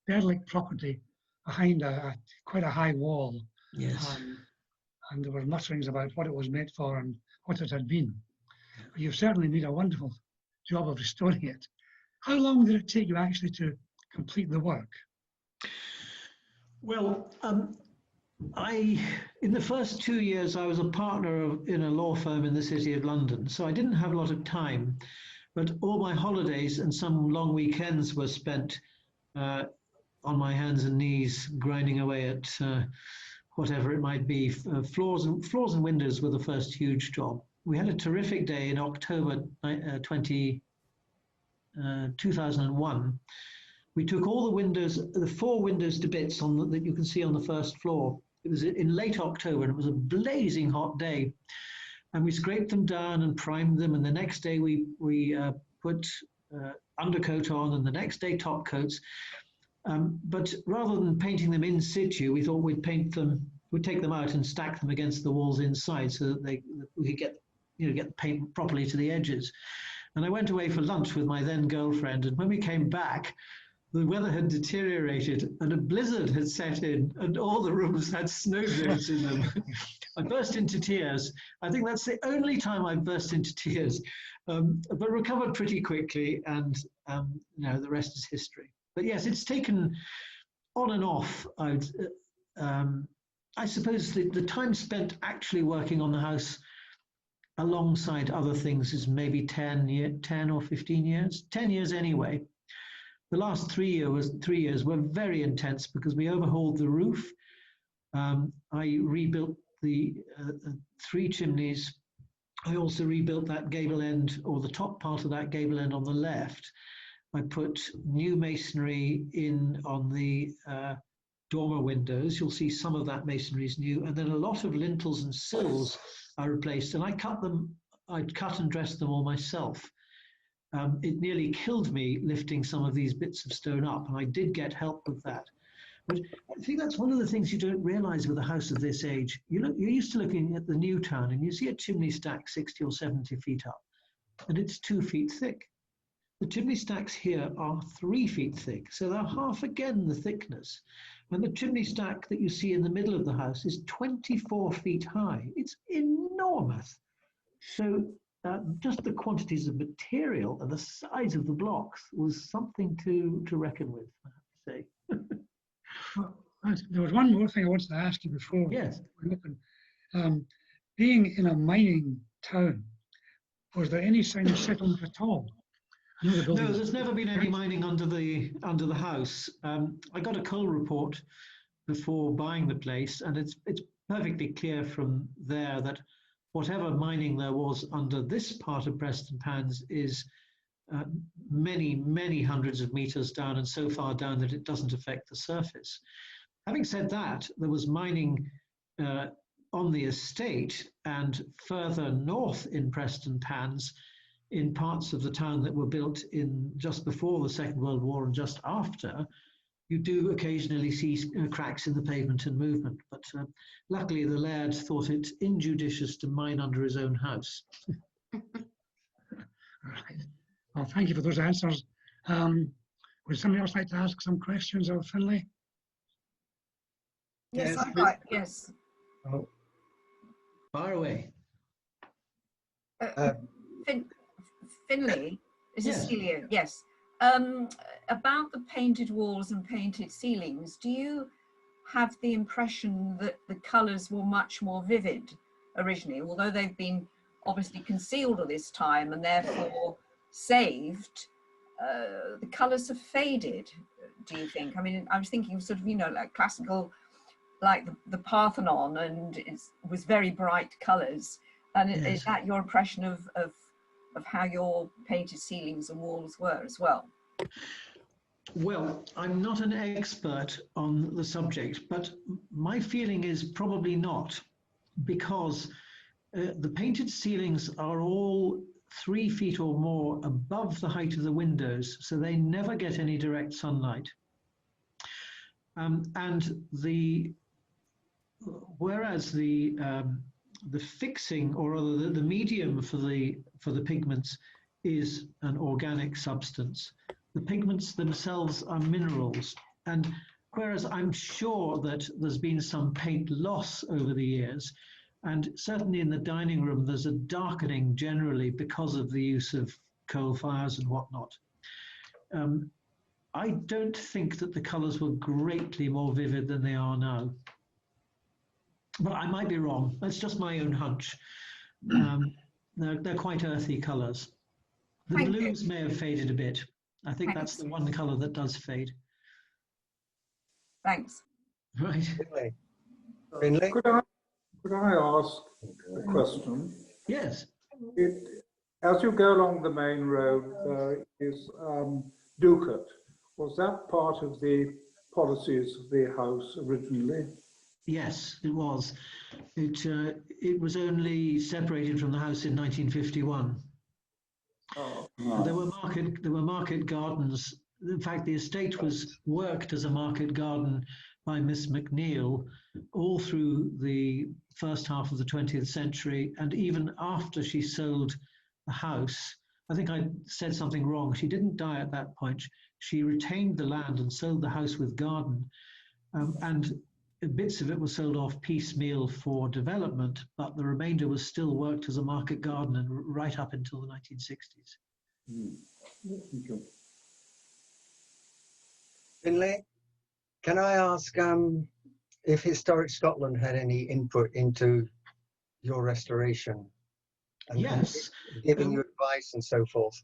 derelict property behind quite a high wall. Yes. And there were mutterings about what it was meant for and what it had been. You've certainly made a wonderful job of restoring it. How long did it take you actually to complete the work? Well, in the first 2 years, I was a partner in a law firm in the City of London, so I didn't have a lot of time, but all my holidays and some long weekends were spent on my hands and knees, grinding away at whatever it might be. Floors and windows were the first huge job. We had a terrific day in October 2001. We took all the windows, the 4 windows to bits that you can see on the first floor. It was in late October and it was a blazing hot day. And we scraped them down and primed them. And the next day we put undercoat on, and the next day top coats. But rather than painting them in situ, we thought we'd take them out and stack them against the walls inside so that we could get the paint properly to the edges. And I went away for lunch with my then girlfriend, and when we came back, the weather had deteriorated and a blizzard had set in and all the rooms had snowdrifts in them. I burst into tears. I think that's the only time I burst into tears, but recovered pretty quickly, and the rest is history. But yes, it's taken on and off. I suppose the time spent actually working on the house alongside other things is maybe 10 or 15 years, 10 years anyway. The last 3 years were very intense because we overhauled the roof. I rebuilt the 3 chimneys. I also rebuilt that gable end, or the top part of that gable end on the left. I put new masonry in on the dormer windows. You'll see some of that masonry is new, and then a lot of lintels and sills I replaced, and I'd cut and dressed them all myself. It nearly killed me lifting some of these bits of stone up, and I did get help with that. But I think that's one of the things you don't realize with a house of this age. You're used to looking at the new town and you see a chimney stack 60 or 70 feet up, and it's 2 feet thick. The chimney stacks here are 3 feet thick, so they're half again the thickness. And the chimney stack that you see in the middle of the house is 24 feet high. It's enormous. So just the quantities of material and the size of the blocks was something to reckon with, I have to say. Well, there was one more thing I wanted to ask you before. Yes. Being in a mining town, was there any sign of settlement at all? No, there's never been any mining under the house. I got a coal report before buying the place, and it's perfectly clear from there that whatever mining there was under this part of Prestonpans is many hundreds of meters down, and so far down that it doesn't affect the surface. Having said that, there was mining on the estate and further north in Prestonpans, in parts of the town that were built in just before the Second World War and just after. You do occasionally see cracks in the pavement and movement, but luckily the laird thought it injudicious to mine under his own house. Right. Well, thank you for those answers. Would somebody else like to ask some questions of Finlay? Yes, I'd like, yes. Oh. Far away. Finlay, is yes. Cecilia? Yes. About the painted walls and painted ceilings, do you have the impression that the colours were much more vivid originally, although they've been obviously concealed all this time and therefore saved? The colours have faded, do you think? I mean, I was thinking of sort of, like classical, like the Parthenon, and it was very bright colours. And yes. Is that your impression of how your painted ceilings and walls were as well? Well, I'm not an expert on the subject, but my feeling is probably not, because the painted ceilings are all 3 feet or more above the height of the windows, so they never get any direct sunlight. And whereas the fixing, or rather the medium for the pigments is an organic substance, the pigments themselves are minerals. And whereas I'm sure that there's been some paint loss over the years, and certainly in the dining room there's a darkening generally because of the use of coal fires and whatnot, I don't think that the colours were greatly more vivid than they are now. But I might be wrong. That's just my own hunch. They're quite earthy colours. The blues may have faded a bit. I think that's the one colour that does fade. Thanks. Right. Finlay? Could I ask a question? Yes. As you go along the main road, there is Ducat. Was that part of the policies of the house originally? Yes, it was. It was only separated from the house in 1951. Oh, right. There were market gardens. In fact, the estate was worked as a market garden by Miss McNeill all through the first half of the 20th century, and even after she sold the house, I think I said something wrong. She didn't die at that point. She retained the land and sold the house with garden, and bits of it was sold off piecemeal for development, but the remainder was still worked as a market garden and right up until the 1960s. Thank you. Finlay, can I ask if Historic Scotland had any input into your restoration? And Yes. Giving you advice and so forth.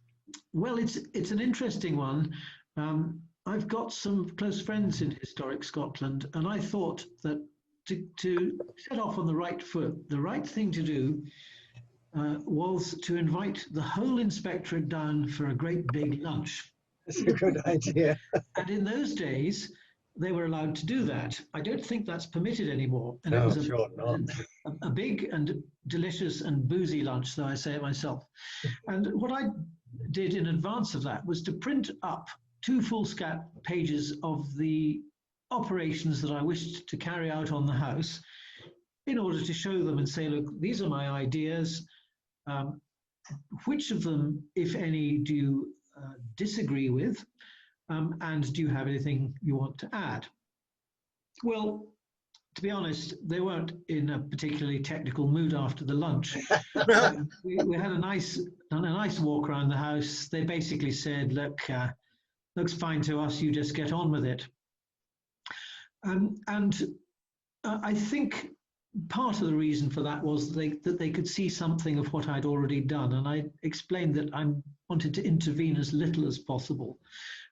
Well, it's an interesting one. I've got some close friends in Historic Scotland, and I thought that to set off on the right foot, the right thing to do was to invite the whole inspectorate down for a great big lunch. That's a good idea. And in those days, they were allowed to do that. I don't think that's permitted anymore. And No, it was sure not. a big and delicious and boozy lunch, though I say it myself. And what I did in advance of that was to print up 2 foolscap pages of the operations that I wished to carry out on the house in order to show them and say, look, these are my ideas. Which of them, if any, do you disagree with? And do you have anything you want to add? Well, to be honest, they weren't in a particularly technical mood after the lunch. We had a nice walk around the house. They basically said, look, looks fine to us, you just get on with it. I think part of the reason for that was that they could see something of what I'd already done. And I explained that I wanted to intervene as little as possible.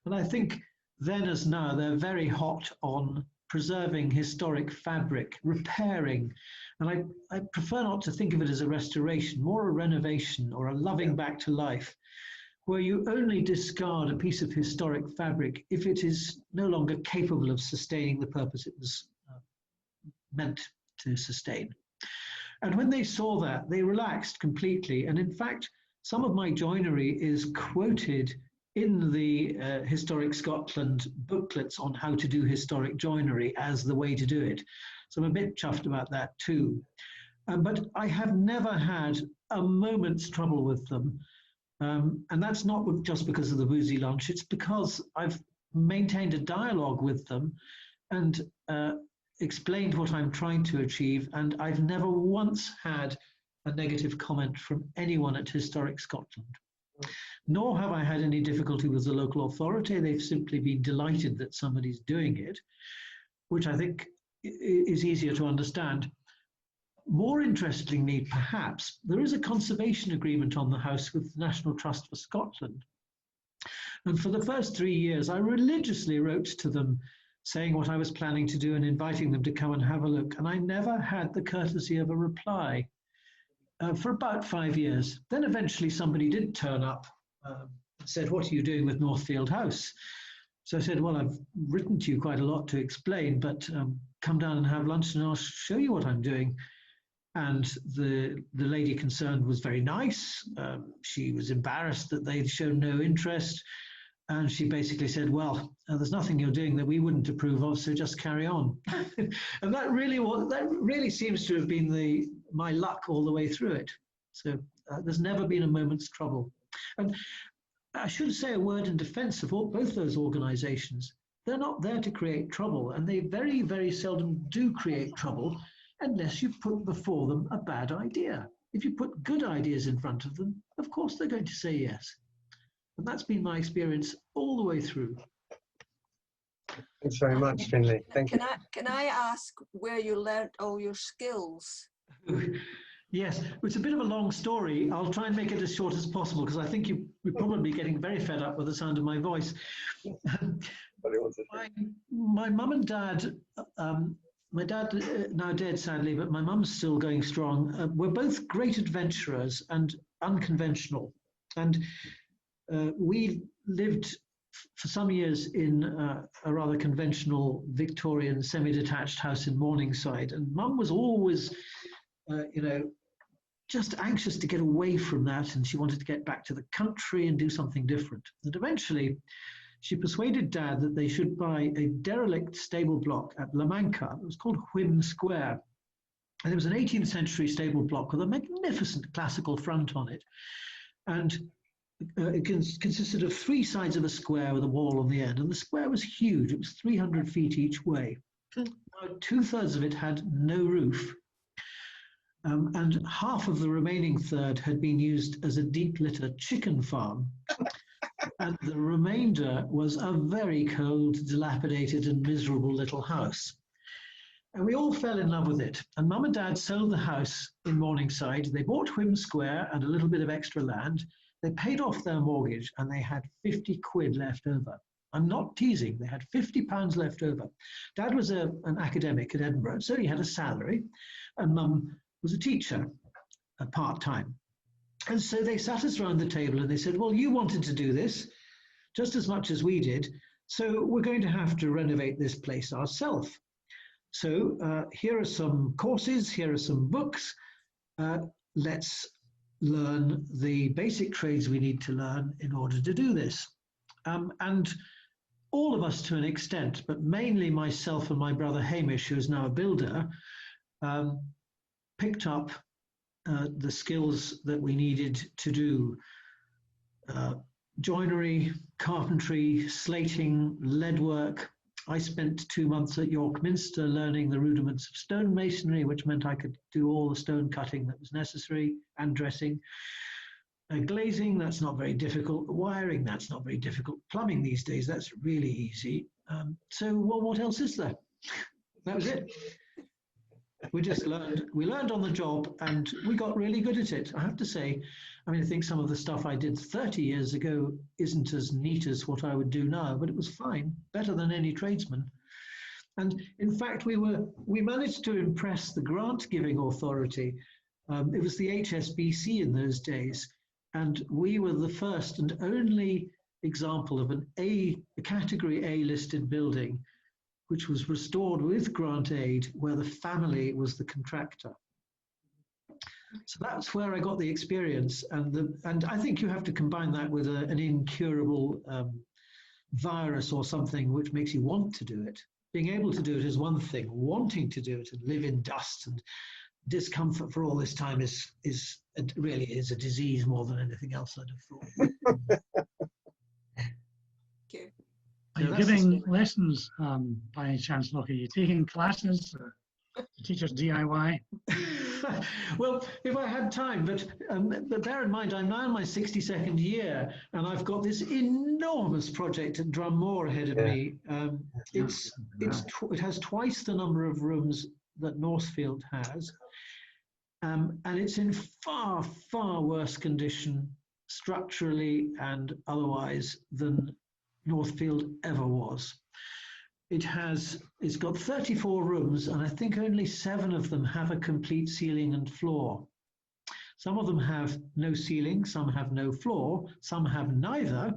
And I think then as now, they're very hot on preserving historic fabric, repairing. And I prefer not to think of it as a restoration, more a renovation or a loving back to life, where you only discard a piece of historic fabric if it is no longer capable of sustaining the purpose it was meant to sustain. And when they saw that, they relaxed completely. And in fact, some of my joinery is quoted in the Historic Scotland booklets on how to do historic joinery as the way to do it. So I'm a bit chuffed about that too. But I have never had a moment's trouble with them. And that's not just because of the boozy lunch, it's because I've maintained a dialogue with them and explained what I'm trying to achieve. And I've never once had a negative comment from anyone at Historic Scotland. Nor have I had any difficulty with the local authority. They've simply been delighted that somebody's doing it, which I think is easier to understand. More interestingly, perhaps, there is a conservation agreement on the house with the National Trust for Scotland. And for the first 3 years, I religiously wrote to them saying what I was planning to do and inviting them to come and have a look. And I never had the courtesy of a reply for about 5 years. Then eventually somebody did turn up and said, what are you doing with Northfield House? So I said, well, I've written to you quite a lot to explain, but come down and have lunch and I'll show you what I'm doing. And the lady concerned was very nice. She was embarrassed that they'd shown no interest. And she basically said, well, there's nothing you're doing that we wouldn't approve of, so just carry on. And that really seems to have been my luck all the way through it. So there's never been a moment's trouble. And I should say a word in defense of both those organizations. They're not there to create trouble, and they very, very seldom do create trouble unless you put before them a bad idea. If you put good ideas in front of them, of course they're going to say yes. And that's been my experience all the way through. Thanks very much, Finlay. Thank you. Can I ask where you learnt all your skills? Yes, it's a bit of a long story. I'll try and make it as short as possible because I think you're probably getting very fed up with the sound of my voice. My mum and dad, my dad now dead sadly, but my mum's still going strong. We're both great adventurers and unconventional. And we lived for some years in a rather conventional Victorian semi-detached house in Morningside. And Mum was always, just anxious to get away from that. And she wanted to get back to the country and do something different. And eventually she persuaded Dad that they should buy a derelict stable block at La Manca. It was called Whim Square. And it was an 18th century stable block with a magnificent classical front on it. And consisted of 3 sides of a square with a wall on the end, and the square was huge. It was 300 feet each way. About 2/3 of it had no roof, and half of the remaining third had been used as a deep litter chicken farm. And the remainder was a very cold, dilapidated and miserable little house. And we all fell in love with it. And Mum and Dad sold the house in Morningside. They bought Whim Square and a little bit of extra land. They paid off their mortgage and they had 50 quid left over. I'm not teasing, they had £50 left over. Dad was an academic at Edinburgh, so he had a salary, and Mum was a teacher, part-time. And so they sat us around the table and they said, well, you wanted to do this just as much as we did, so we're going to have to renovate this place ourselves. So here are some courses, here are some books. Let's learn the basic trades we need to learn in order to do this. And all of us to an extent, but mainly myself and my brother Hamish, who is now a builder, picked up the skills that we needed to do joinery, carpentry, slating, leadwork. I spent 2 months at York Minster learning the rudiments of stonemasonry, which meant I could do all the stone cutting that was necessary, and dressing. Glazing, that's not very difficult. Wiring, that's not very difficult. Plumbing these days, that's really easy. So, well, what else is there? That was it. We just learned. We learned on the job, and we got really good at it. I have to say, I mean, I think some of the stuff I did 30 years ago isn't as neat as what I would do now, but it was fine, better than any tradesman. And in fact, we managed to impress the grant-giving authority. It was the HSBC in those days, and we were the first and only example of a category A listed building which was restored with grant aid, where the family was the contractor. So that's where I got the experience, and I think you have to combine that with an incurable virus or something which makes you want to do it. Being able to do it is one thing. Wanting to do it and live in dust and discomfort for all this time really is a disease more than anything else, I'd have thought. Okay. Are you giving lessons by any chance, Lockie? Are you taking classes to teach us DIY? Well, if I had time, but bear in mind, I'm now in my 62nd year, and I've got this enormous project at Drummore ahead of me. It has twice the number of rooms that Northfield has, and it's in far, far worse condition structurally and otherwise than Northfield ever was. It's got 34 rooms, and I think only 7 of them have a complete ceiling and floor. Some of them have no ceiling, some have no floor, some have neither.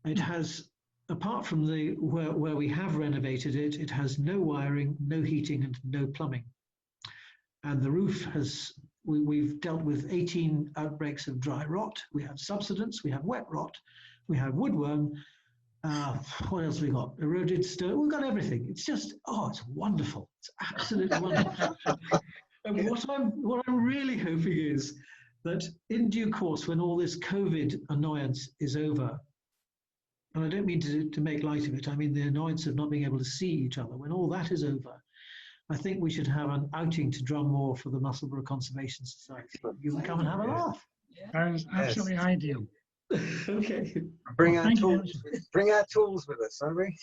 It has, apart from where we have renovated it, it has no wiring, no heating, and no plumbing. And the roof we've dealt with 18 outbreaks of dry rot. We have subsidence, we have wet rot, we have woodworm. What else we got? Eroded stone. We've got everything. It's just, it's wonderful. It's absolutely wonderful. And what I'm really hoping is that in due course, when all this COVID annoyance is over, and I don't mean to make light of it, I mean the annoyance of not being able to see each other, when all that is over, I think we should have an outing to Drummore for the Musselburgh Conservation Society. You can come and have a laugh. Sounds absolutely ideal. Okay. Bring our tools with us, are we?